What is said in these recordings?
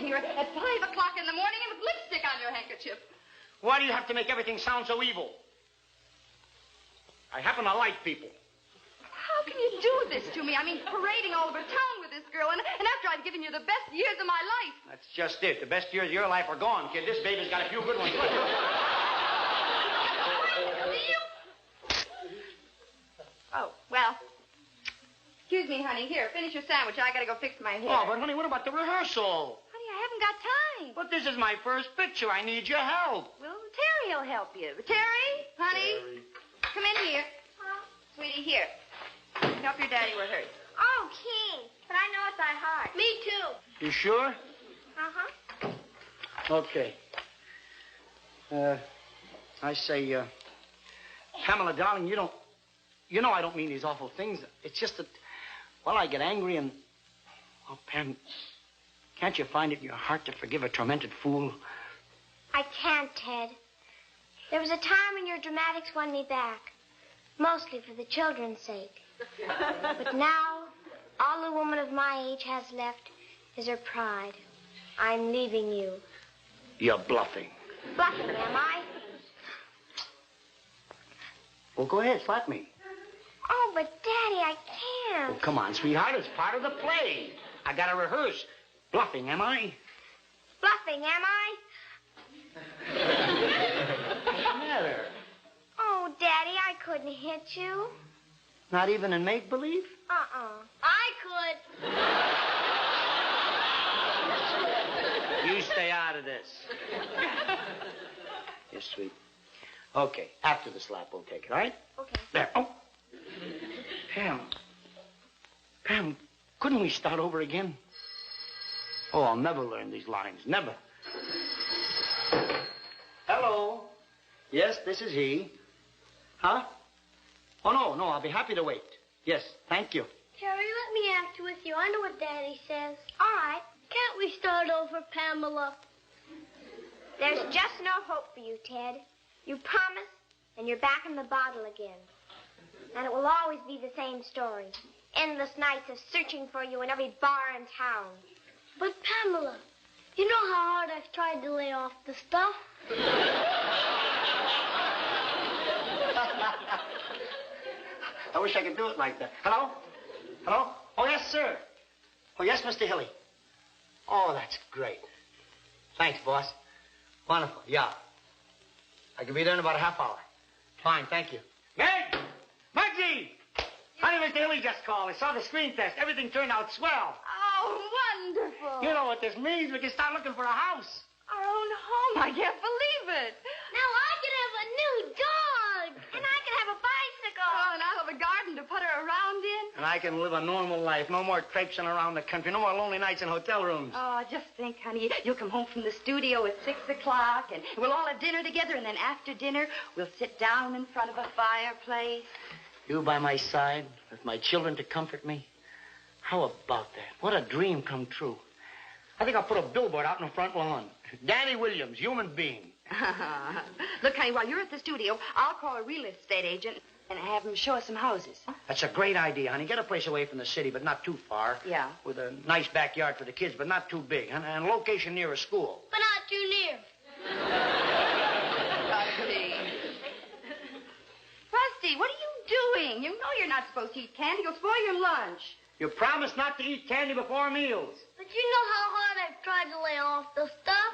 here at 5 o'clock in the morning and with lipstick on your handkerchief. Why do you have to make everything sound so evil? I happen to like people. How can you do this to me? I mean, parading all over town with this girl, and after I've given you the best years of my life. That's just it. The best years of your life are gone, kid. This baby's got a few good ones. Oh, well. Excuse me, honey. Here, finish your sandwich. I gotta go fix my hair. Oh, but honey, what about the rehearsal? Honey, I haven't got time. But this is my first picture. I need your help. Well, Terry'll help you. Terry, honey, Terry. come in here. Huh? Sweetie, here. Help your daddy with hers. Oh, King. But I know it's by heart. Me too. You sure? Uh-huh. Okay. I say, Pamela, darling, you know I don't mean these awful things. It's just that, well, I get angry and... Oh, Pam, can't you find it in your heart to forgive a tormented fool? I can't, Ted. There was a time when your dramatics won me back. Mostly for the children's sake. But now, all a woman of my age has left is her pride. I'm leaving you. You're bluffing. Bluffing, am I? Well, go ahead, slap me. Oh, but Daddy, I can't. Oh, come on, sweetheart. It's part of the play. I gotta rehearse. Bluffing, am I? Bluffing, am I? What's the matter? Oh, Daddy, I couldn't hit you. Not even in make-believe? I could. You stay out of this. Yes, sweet. Okay, after the slap, we'll take it, all right? Okay. There. Oh. Pam, couldn't we start over again? Oh, I'll never learn these lines. Never. Hello. Yes, this is he. Huh? Oh, no, I'll be happy to wait. Yes, thank you. Terry, let me act with you. I know what Daddy says. All right. Can't we start over, Pamela? There's just no hope for you, Ted. You promised, and you're back in the bottle again. And it will always be the same story. Endless nights of searching for you in every bar in town. But, Pamela, you know how hard I've tried to lay off the stuff? I wish I could do it like that. Hello? Hello? Oh, yes, sir. Oh, yes, Mr. Hilly. Oh, that's great. Thanks, boss. Wonderful, yeah. I can be there in about a half hour. Fine, thank you. Meg! Muggsy! Honey, Mr. Hilly just called. I saw the screen test. Everything turned out swell. Oh, wonderful. You know what this means? We can start looking for a house. Our own home. I can't believe it. Now I can have a new dog. And I can have a bicycle. Oh, and I'll have a garden to putter around in. And I can live a normal life. No more traipsing around the country. No more lonely nights in hotel rooms. Oh, just think, honey. You'll come home from the studio at 6 o'clock, and we'll all have dinner together, and then after dinner, we'll sit down in front of a fireplace. You by my side, with my children to comfort me. How about that? What a dream come true. I think I'll put a billboard out in the front lawn. Danny Williams, human being. Look, honey, while you're at the studio, I'll call a real estate agent and have him show us some houses. That's a great idea, honey. Get a place away from the city, but not too far. Yeah. With a nice backyard for the kids, but not too big. And location near a school. But not too near. Rusty. Rusty, what are you doing? You know you're not supposed to eat candy. You'll spoil your lunch. You promised not to eat candy before meals. But you know how hard I've tried to lay off the stuff.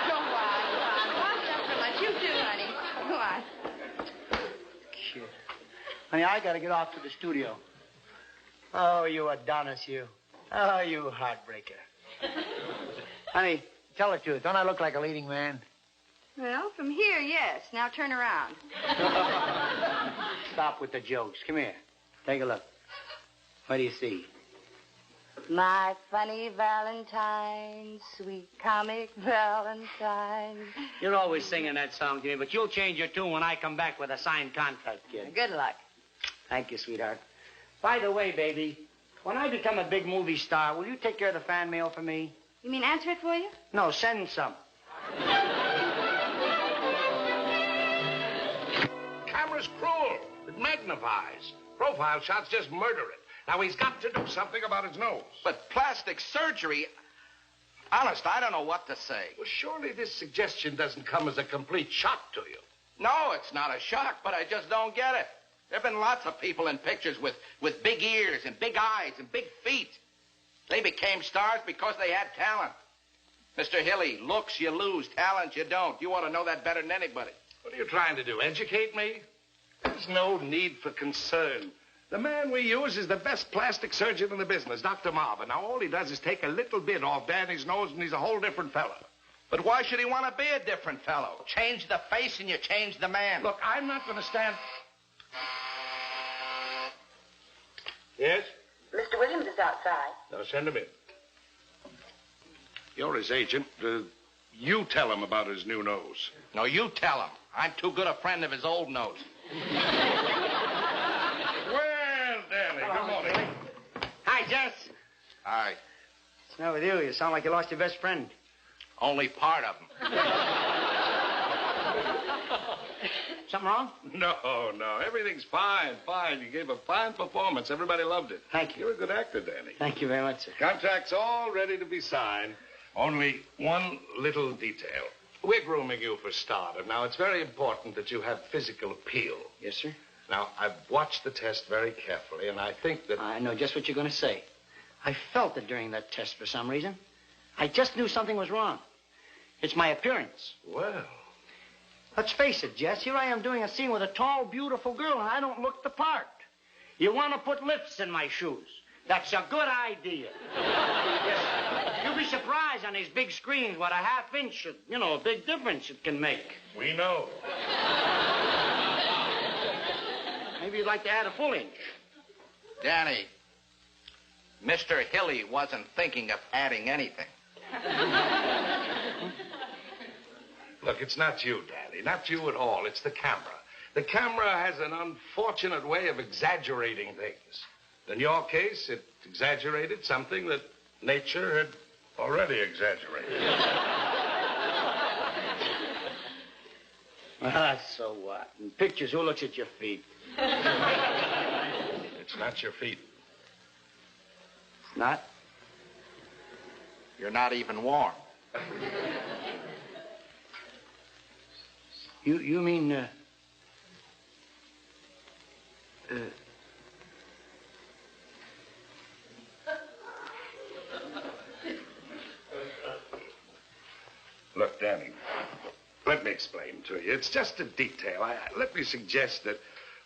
Go on. Wash up for lunch. You too, honey. Go on. Shit. Honey, I gotta get off to the studio. Oh, you Adonis, you. Oh, you heartbreaker. Honey, tell the truth. Don't I look like a leading man? Well, from here, yes. Now turn around. Stop with the jokes. Come here. Take a look. What do you see? My funny Valentine, sweet comic Valentine. You're always singing that song to me, but you'll change your tune when I come back with a signed contract, kid. Good luck. Thank you, sweetheart. By the way, baby, when I become a big movie star, will you take care of the fan mail for me? You mean answer it for you? No, send some. Camera's cruel. It magnifies. Profile shots just murder it. Now, he's got to do something about his nose. But plastic surgery... Honest, I don't know what to say. Well, surely this suggestion doesn't come as a complete shock to you. No, it's not a shock, but I just don't get it. There have been lots of people in pictures with big ears and big eyes and big feet. They became stars because they had talent. Mr. Hilly, looks you lose, talent you don't. You ought to know that better than anybody. What are you trying to do, educate me? There's no need for concern. The man we use is the best plastic surgeon in the business, Dr. Marvin. Now, all he does is take a little bit off Danny's nose, and he's a whole different fella. But why should he want to be a different fellow? Change the face and you change the man. Look, I'm not going to stand... Yes? Mr. Williams is outside. Now, send him in. You're his agent. You tell him about his new nose. No, you tell him. I'm too good a friend of his old nose. Well, Danny, good morning. Hi, Jess. Hi. What's the matter with you? You sound like you lost your best friend. Only part of him. Something wrong? No. Everything's fine. You gave a fine performance. Everybody loved it. Thank you. You're a good actor, Danny. Thank you very much, sir. Contract's all ready to be signed. Only one little detail. We're grooming you for starter. Now, it's very important that you have physical appeal. Yes, sir? Now, I've watched the test very carefully, and I think that... I know just what you're going to say. I felt it during that test for some reason. I just knew something was wrong. It's my appearance. Well... Let's face it, Jess. Here I am doing a scene with a tall, beautiful girl, and I don't look the part. You want to put lifts in my shoes. That's a good idea. Yes. You'll be surprised on these big screens what a half-inch, a big difference it can make. We know. Maybe you'd like to add a full inch. Danny, Mr. Hilly wasn't thinking of adding anything. Look, it's not you, Danny. Not you at all. It's the camera. The camera has an unfortunate way of exaggerating things. In your case, it exaggerated something that nature had already exaggerated. So what? In pictures, who looks at your feet? It's not your feet. It's not? You're not even warm. You mean, Look, Danny, let me explain to you. It's just a detail. Let me suggest that,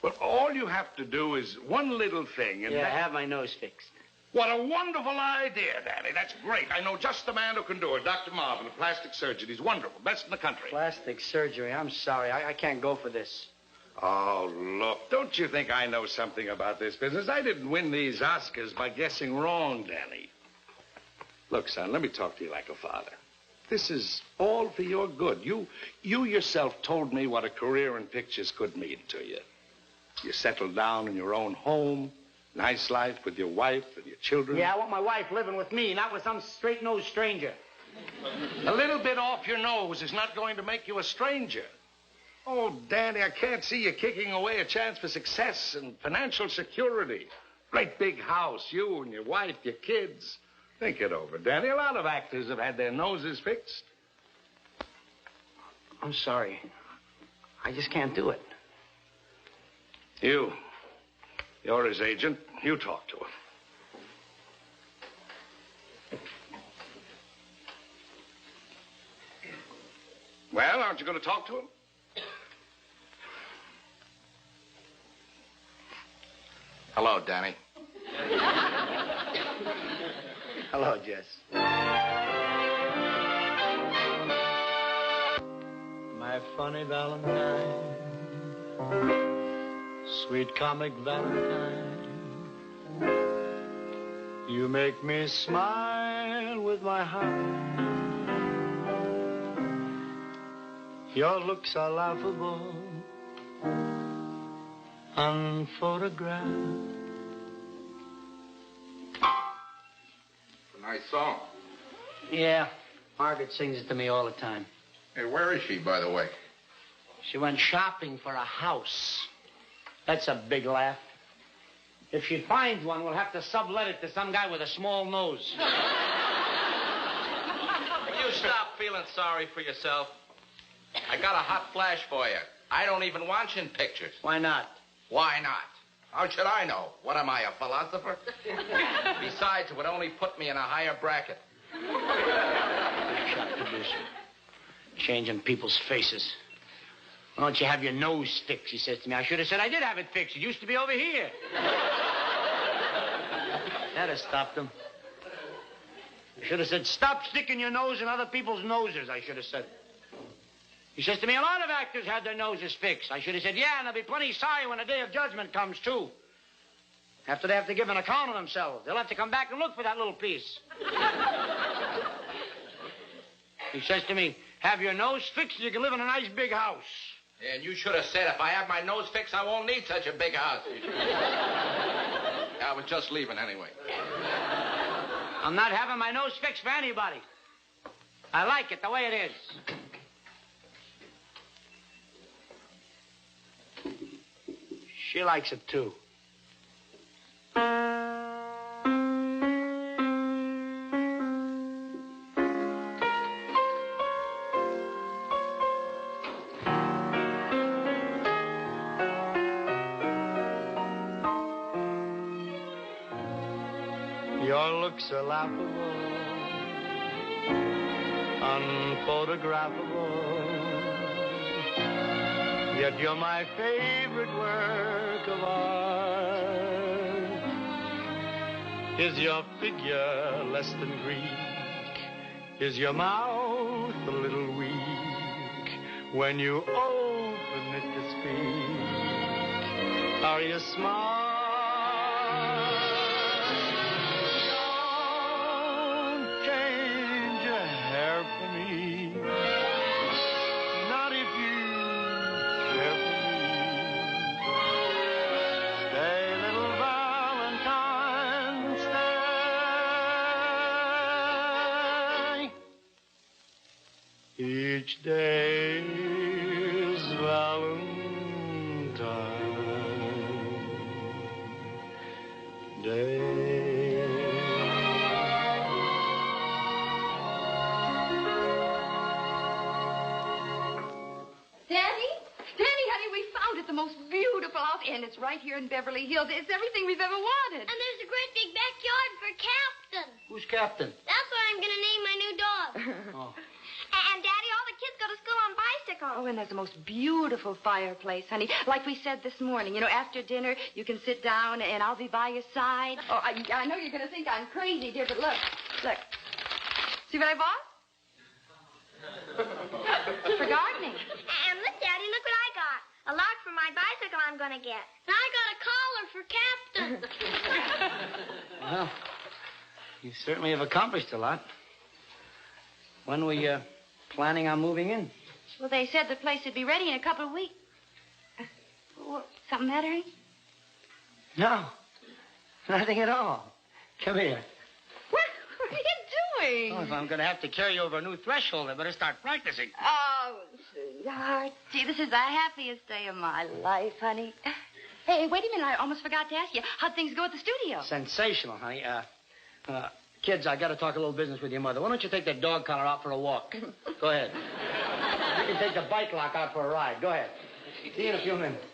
well, all you have to do is one little thing. And have my nose fixed. What a wonderful idea, Danny. That's great. I know just the man who can do it. Dr. Marvin, a plastic surgeon. He's wonderful. Best in the country. Plastic surgery. I'm sorry. I can't go for this. Oh, look. Don't you think I know something about this business? I didn't win these Oscars by guessing wrong, Danny. Look, son, let me talk to you like a father. This is all for your good. You yourself told me what a career in pictures could mean to you. You settled down in your own home. Nice life with your wife and your children. Yeah, I want my wife living with me, not with some straight-nosed stranger. A little bit off your nose is not going to make you a stranger. Oh, Danny, I can't see you kicking away a chance for success and financial security. Great big house, you and your wife, your kids. Think it over, Danny. A lot of actors have had their noses fixed. I'm sorry. I just can't do it. You're his agent. You talk to him. Well, aren't you going to talk to him? Hello, Danny. Hello, Jess. My funny Valentine, sweet comic Valentine, you make me smile with my heart. Your looks are laughable, unphotographed. It's a nice song. Yeah, Margaret sings it to me all the time. Hey, where is she, by the way? She went shopping for a house. That's a big laugh. If she finds one, we'll have to sublet it to some guy with a small nose. stop feeling sorry for yourself? I got a hot flash for you. I don't even want you in pictures. Why not? Why not? How should I know? What am I, a philosopher? Besides, it would only put me in a higher bracket. Shot producer. Changing people's faces. Why don't you have your nose fixed, he says to me. I should have said I did have it fixed. It used to be over here. That'd have stopped him. I should have said, stop sticking your nose in other people's noses, I should have said. He says to me, a lot of actors had their noses fixed. I should have said, yeah, and there'll be plenty sorry when the day of judgment comes, too. After they have to give an account of themselves. They'll have to come back and look for that little piece. He says to me, have your nose fixed so you can live in a nice big house. And you should have said, if I have my nose fixed, I won't need such a big house. I was just leaving anyway. I'm not having my nose fixed for anybody. I like it the way it is. She likes it, too. Your looks are laughable, unphotographable, yet you're my favorite work of art. Is your figure less than Greek? Is your mouth a little weak when you open it to speak? Are you smart? Each day is Valentine's Day. Danny, honey, we found it, the most beautiful house, and it's right here in Beverly Hills. It's everything we've ever wanted. And there's a great big backyard for Captain. Who's Captain? That's what I'm going to name my new dog. Oh. And, Daddy, all the kids go to school on bicycles. Oh, and there's the most beautiful fireplace, honey. Like we said this morning, you know, after dinner, you can sit down and I'll be by your side. Oh, I know you're going to think I'm crazy, dear, but look. See what I bought? For gardening. And look, Daddy, look what I got. A log for my bicycle I'm going to get. And I got a collar for Captain. Well, you certainly have accomplished a lot. When were you planning on moving in? Well, they said the place would be ready in a couple of weeks. Something matter, honey? No, nothing at all. Come here. What are you doing? Oh, if I'm going to have to carry you over a new threshold, I better start practicing. Oh, sweetheart. Gee, this is the happiest day of my life, honey. Hey, wait a minute. I almost forgot to ask you. How'd things go at the studio? Sensational, honey. Kids, I got to talk a little business with your mother. Why don't you take that dog collar out for a walk? Go ahead. You can take the bike lock out for a ride. Go ahead. See you in a few minutes.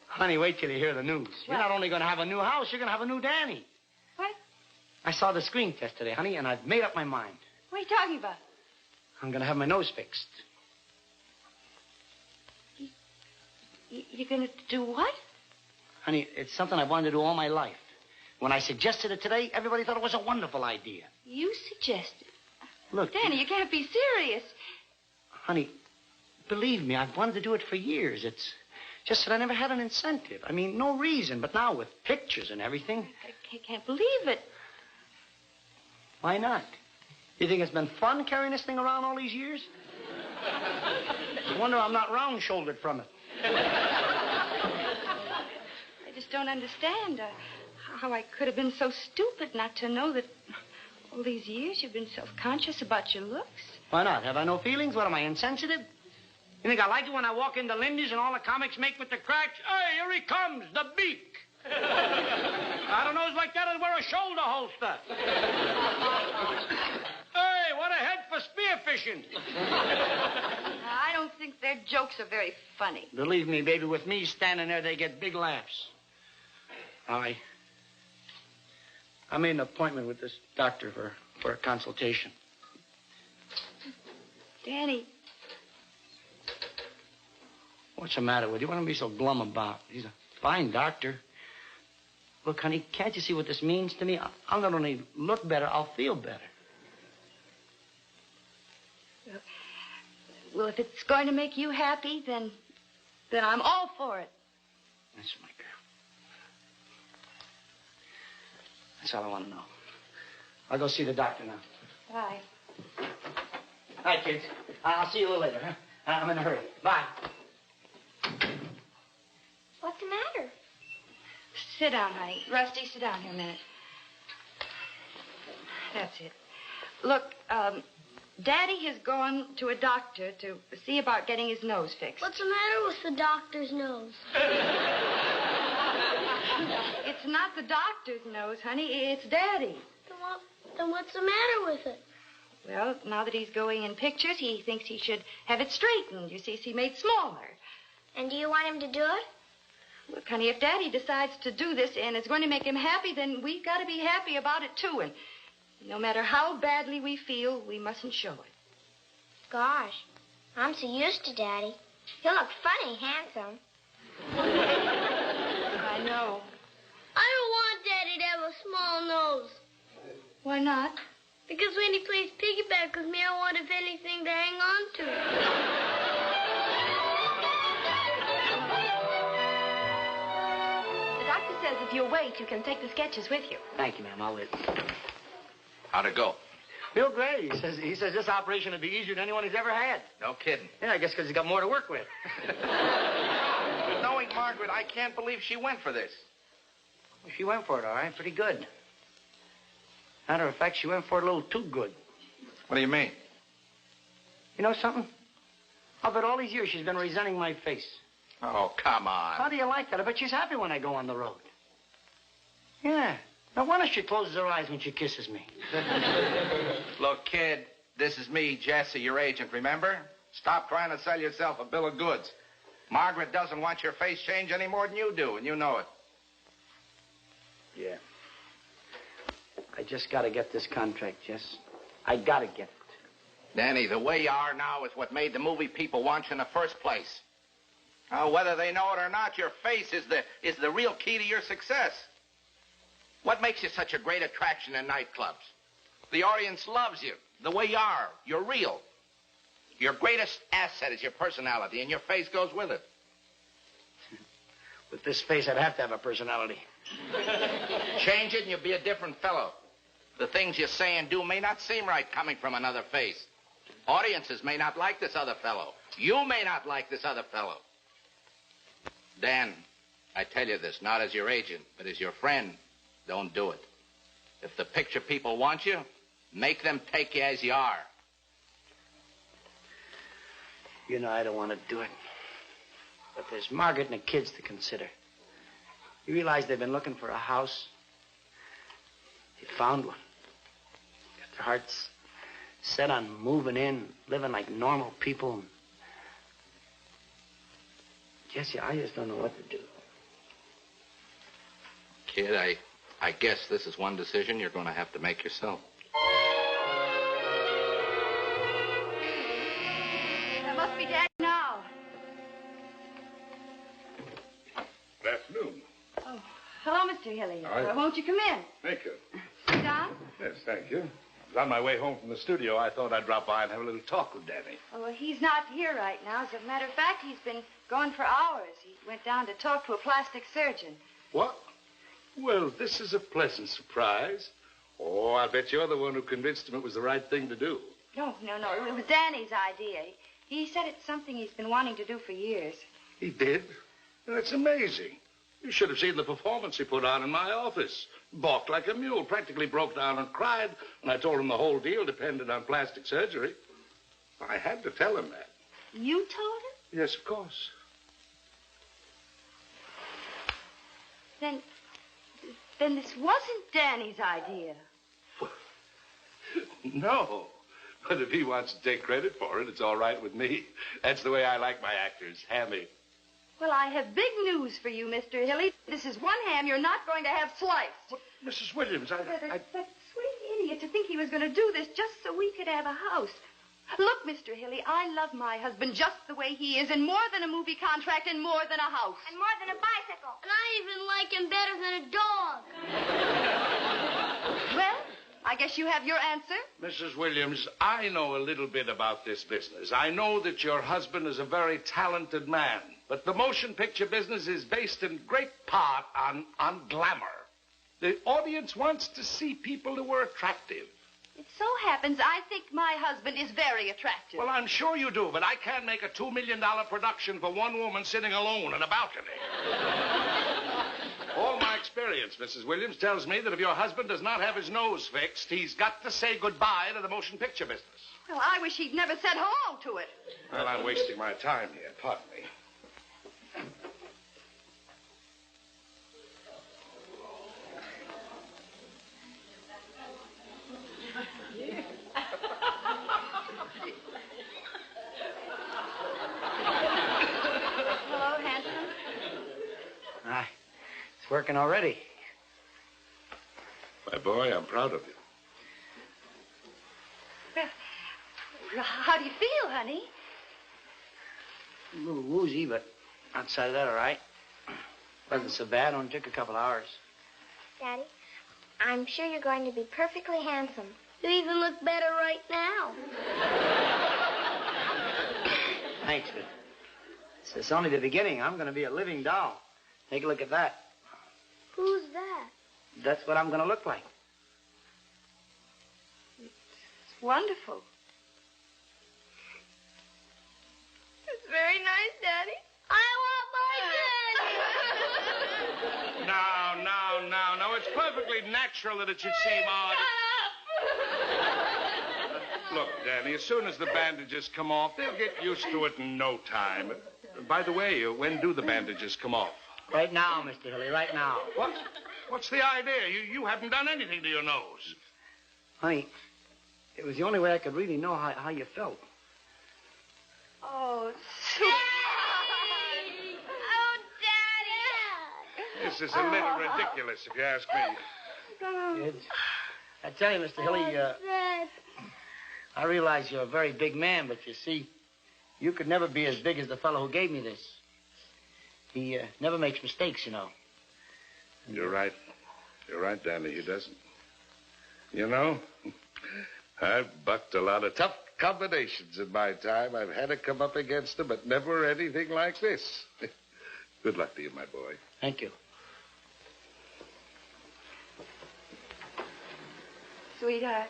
Honey, wait till you hear the news. What? You're not only going to have a new house, you're going to have a new Danny. What? I saw the screen test today, honey, and I've made up my mind. What are you talking about? I'm going to have my nose fixed. You're going to do what? Honey, it's something I've wanted to do all my life. When I suggested it today, everybody thought it was a wonderful idea. You suggested? Look. Danny, you can't be serious. Honey, believe me, I've wanted to do it for years. It's just that I never had an incentive. I mean, no reason. But now with pictures and everything. I can't believe it. Why not? You think it's been fun carrying this thing around all these years? No wonder I'm not round-shouldered from it. I just don't understand how I could have been so stupid not to know that all these years you've been self-conscious about your looks. Why not? Have I no feelings? What, am I insensitive? You think I like it when I walk into Lindy's and all the comics make with the cracks? Hey, here he comes, the beak. I don't know, it's like that, I'd wear a shoulder holster. Hey, what a head for spearfishing. I don't think their jokes are very funny. Believe me, baby, with me standing there, they get big laughs. I made an appointment with this doctor for a consultation. Danny. What's the matter with you? What are you be so glum about? He's a fine doctor. Look, honey, can't you see what this means to me? I'll not only look better, I'll feel better. Well, if it's going to make you happy, then I'm all for it. That's my girl. That's all I want to know. I'll go see the doctor now. Bye. All right, kids. I'll see you a little later, huh? I'm in a hurry. Bye. What's the matter? Sit down, honey. Rusty, sit down here a minute. That's it. Look, Daddy has gone to a doctor to see about getting his nose fixed. What's the matter with the doctor's nose? It's not the doctor's nose, honey. It's Daddy. Then what's the matter with it? Well, now that he's going in pictures, he thinks he should have it straightened. You see, made smaller. And do you want him to do it? Look, honey, if Daddy decides to do this and it's going to make him happy, then we've got to be happy about it, too. And no matter how badly we feel, we mustn't show it. Gosh, I'm so used to Daddy. He'll look funny, handsome. I know. I don't want Daddy to have a small nose. Why not? Because when he plays piggyback with me, I won't have anything to hang on to. The doctor says if you'll wait, you can take the sketches with you. Thank you, ma'am. I'll wait. How'd it go? Real great. He says this operation will be easier than anyone he's ever had. No kidding. Yeah, I guess because he's got more to work with. But knowing Margaret, I can't believe she went for this. She went for it, all right. Pretty good. Matter of fact, she went for it a little too good. What do you mean? You know something? I'll bet all these years she's been resenting my face. Oh, come on. How do you like that? I bet she's happy when I go on the road. Yeah. Now, why don't she close her eyes when she kisses me? Look, kid, this is me, Jesse, your agent, remember? Stop trying to sell yourself a bill of goods. Margaret doesn't want your face changed any more than you do, and you know it. Yeah. I just got to get this contract, Jess. I got to get it. Danny, the way you are now is what made the movie people want you in the first place. Now, whether they know it or not, your face is the real key to your success. What makes you such a great attraction in nightclubs? The audience loves you, the way you are. You're real. Your greatest asset is your personality, and your face goes with it. With this face, I'd have to have a personality. Change it, and you'll be a different fellow. The things you say and do may not seem right coming from another face. Audiences may not like this other fellow. You may not like this other fellow. Dan, I tell you this, not as your agent, but as your friend. Don't do it. If the picture people want you, make them take you as you are. You know, I don't want to do it. But there's Margaret and the kids to consider. You realize they've been looking for a house? They found one. Got their hearts set on moving in, living like normal people. Jesse, I just don't know what to do. Kid, I guess this is one decision you're going to have to make yourself. That must be Daddy now. Good afternoon. Oh, hello, Mr. Hilly. Hi. Won't you come in? Thank you. Sit down. Yes, thank you. I was on my way home from the studio. I thought I'd drop by and have a little talk with Danny. Oh, well, he's not here right now. As a matter of fact, he's been gone for hours. He went down to talk to a plastic surgeon. What? Well, this is a pleasant surprise. Oh, I'll bet you're the one who convinced him it was the right thing to do. No. It was Danny's idea. He said it's something he's been wanting to do for years. He did? That's amazing. You should have seen the performance he put on in my office. Balked like a mule, practically broke down and cried when I told him the whole deal depended on plastic surgery. I had to tell him that. You told him? Yes, of course. Then this wasn't Danny's idea. No. But if he wants to take credit for it, it's all right with me. That's the way I like my actors, hammy. Well, I have big news for you, Mr. Hilly. This is one ham you're not going to have sliced. What, Mrs. Williams, That sweet idiot to think he was going to do this just so we could have a house. Look, Mr. Hilly, I love my husband just the way he is, and more than a movie contract and more than a house. And more than a bicycle. And I even like him better than a dog. Well, I guess you have your answer. Mrs. Williams, I know a little bit about this business. I know that your husband is a very talented man, but the motion picture business is based in great part on glamour. The audience wants to see people who are attractive. It so happens I think my husband is very attractive. Well, I'm sure you do, but I can't make a $2 million production for one woman sitting alone in a balcony. All my experience, Mrs. Williams, tells me that if your husband does not have his nose fixed, he's got to say goodbye to the motion picture business. Well, I wish he'd never said hello to it. Well, I'm wasting my time here. Pardon me. Hello, handsome. It's working already. My boy, I'm proud of you. Well, how do you feel, honey? A little woozy, but outside of that, all right. Wasn't so bad. Only took a couple hours. Daddy, I'm sure you're going to be perfectly handsome. You even look better right now. Thanks, but it's only the beginning. I'm going to be a living doll. Take a look at that. Who's that? That's what I'm going to look like. It's wonderful. It's very nice, Daddy. I want my Daddy. No. It's perfectly natural that it should seem odd. Look, Danny, as soon as the bandages come off, they'll get used to it in no time. By the way, when do the bandages come off? Right now, Mr. Hilly, right now. What? What's the idea? You haven't done anything to your nose. Honey, it was the only way I could really know how you felt. Oh, Daddy! Oh, Daddy! This is a little ridiculous, if you ask me. Kids, I tell you, Mr. Hilly, I realize you're a very big man, but you see, you could never be as big as the fellow who gave me this. He never makes mistakes, you know. You're right. You're right, Danny. He doesn't. You know, I've bucked a lot of tough combinations in my time. I've had to come up against them, but never anything like this. Good luck to you, my boy. Thank you. sweetheart.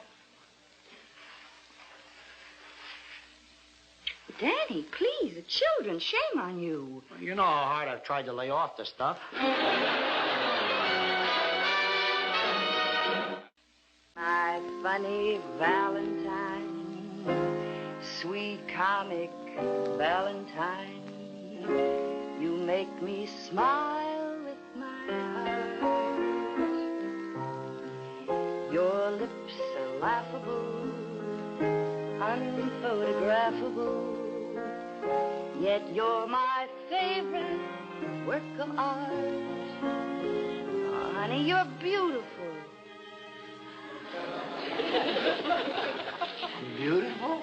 Danny, please, the children, shame on you. You know how hard I've tried to lay off the stuff. My funny Valentine, sweet comic Valentine, you make me smile with my heart. Your lips are laughable, unphotographable, yet you're my favorite work of art. Oh, honey, you're beautiful. Beautiful?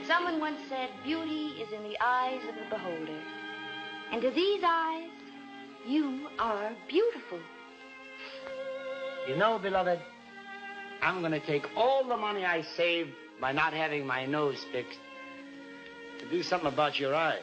Someone once said, beauty is in the eyes of the beholder. And to these eyes, you are beautiful. You know, beloved, I'm going to take all the money I saved by not having my nose fixed to do something about your eyes.